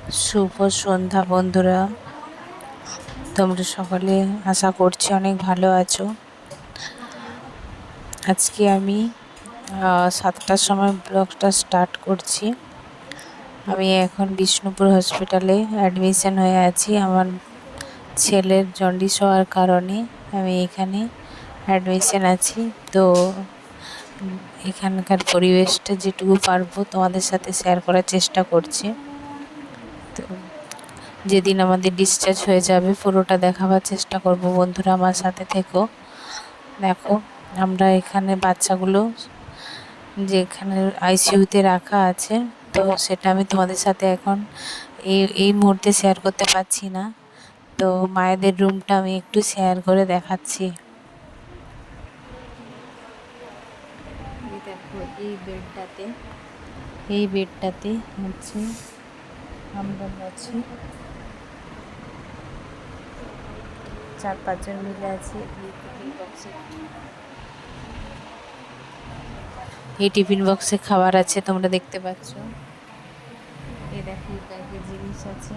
শুভ সন্ধ্যা বন্ধুরা, তোমরা সকলে আশা করছি অনেক ভালো আছো। আজকে আমি 7টার সময় ব্লগটা স্টার্ট করছি। আমি এখন বিষ্ণুপুর হসপিটালে অ্যাডমিশন হয়ে আছি। আমার ছেলের জন্ডিস হওয়ার কারণে আমি এখানে অ্যাডমিশন আছি। তো এখানকার পরিবেশটা যেটুকু পারবো তোমাদের সাথে শেয়ার করার চেষ্টা করছি। তো যেদিন আমাদের ডিসচার্জ হয়ে যাবে পুরোটা দেখাবার চেষ্টা করব। বন্ধুরা আমার সাথে থেকো। দেখো, আমরা এখানে বাচ্চাগুলো যেখানে আইসিইউতে রাখা আছে, তো সেটা আমি তোমাদের সাথে এখন এই মুহূর্তে শেয়ার করতে পারছি না। তো মায়েদের রুমটা আমি একটু শেয়ার করে দেখাচ্ছি। দেখো, এই বেডটাতে হচ্ছে আমরা আছি, 4-5 জন মিলে আছি। এই টিফিন বক্সে খাবার আছে, তোমরা দেখতে পাচ্ছ। এই দেখো, ব্যাগের জিনিস আছে,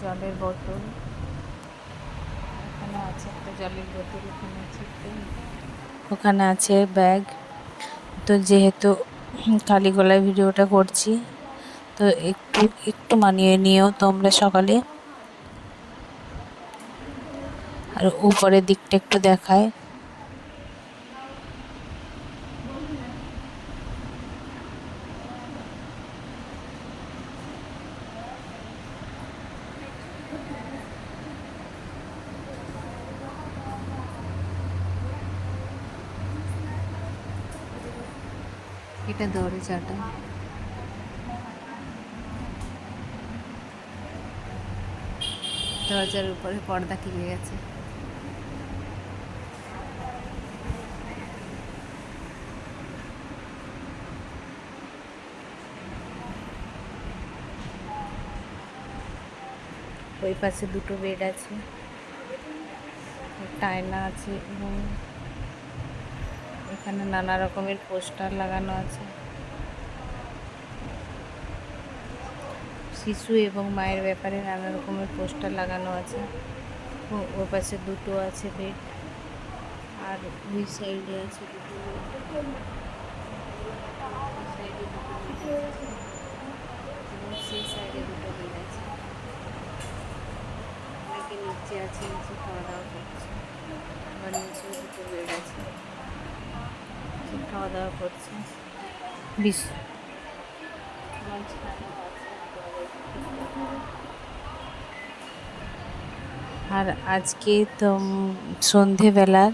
জলের বোতল এখানে আছে, একটা জলের বোতল এখানে আছে, ওখানে আছে ব্যাগ। তো যেহেতু খালি গলায় ভিডিওটা করছি, তো একটু একটু মানিয়ে নিও তোমরা সকালে। আর উপরের দিকটা একটু দেখায়। এটা দরজাটা, দরজার উপরে পর্দা কিনে গেছে। ওই পাশে দুটো বেড আছে, একটা আয়না আছে এবং এখানে নানা রকমের পোস্টার লাগানো আছে। শিশু এবং মায়ের ব্যাপারে নানা রকমের পোস্টার লাগানো আছে। ওর পাশে দুটো আছে বেড, আর ওই সাইডে আছে দুটো বেড, এবং সেই সাইডে দুটো বেড আছে। অনেকে নিচে আছে, নিচে খাওয়া দাওয়া করছে। আবার নিচেও দুটো বেড আছে, খাওয়া দাওয়া করছে। আর আজকে তো সন্ধেবেলার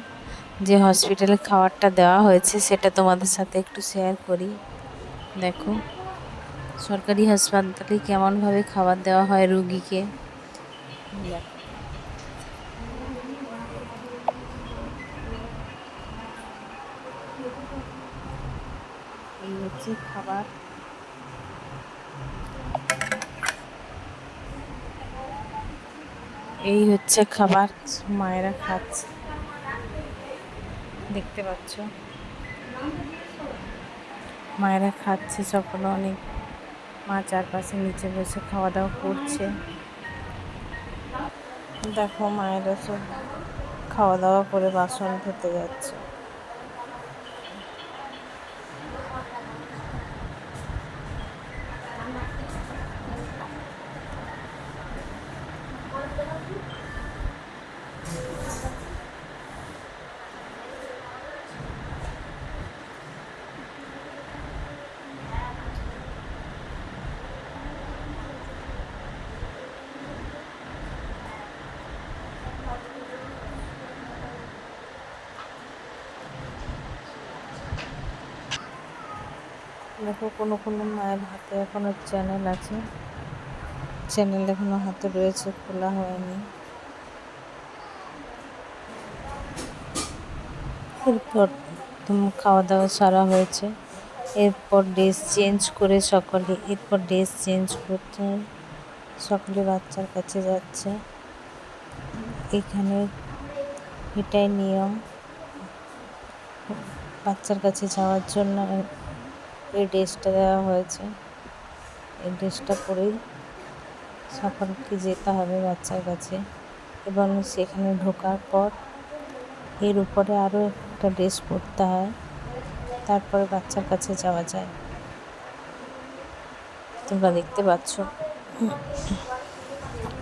যে হসপিটালে খাবারটা দেওয়া হয়েছে সেটা তোমাদের সাথে একটু শেয়ার করি। দেখো, সরকারি হাসপাতালে কেমনভাবে খাবার দেওয়া হয় রুগীকে। এই হচ্ছে খাবার, এই হচ্ছে খাবার মায়েরা খাচ্ছে, দেখতে পাচ্ছ। মায়েরা খাচ্ছে সকলে, অনেক মা চারপাশে নিচে বসে খাওয়া দাওয়া করছে। দেখো, মায়েরা সব খাওয়া দাওয়া করে বাসন ধুতে যাচ্ছে। দেখো, কোনো কোনো মায়ের হাতে এখনো চ্যানেল আছে, চ্যানেল এখনো হাতে রয়েছে, খোলা হয়নি। এরপর খাওয়া দাওয়া সারা হয়েছে, এরপর ড্রেস চেঞ্জ করে করতে সকলে বাচ্চার কাছে যাচ্ছে। এখানে এটাই নিয়ম, বাচ্চার কাছে যাওয়ার জন্য এই ড্রেসটা দেওয়া হয়েছে। এই ড্রেসটা পরেই সকলকে যেতে হবে বাচ্চার কাছে এবং সেখানে ঢোকার পর এর উপরে আরও একটা ড্রেস পরতে হয়, তারপরে বাচ্চার কাছে যাওয়া যায়। তোমরা দেখতে পাচ্ছ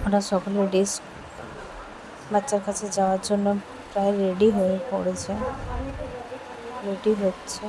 ওরা সকলে ড্রেস বাচ্চার কাছে যাওয়ার জন্য প্রায় রেডি হয়ে পড়েছে, রেডি হচ্ছে।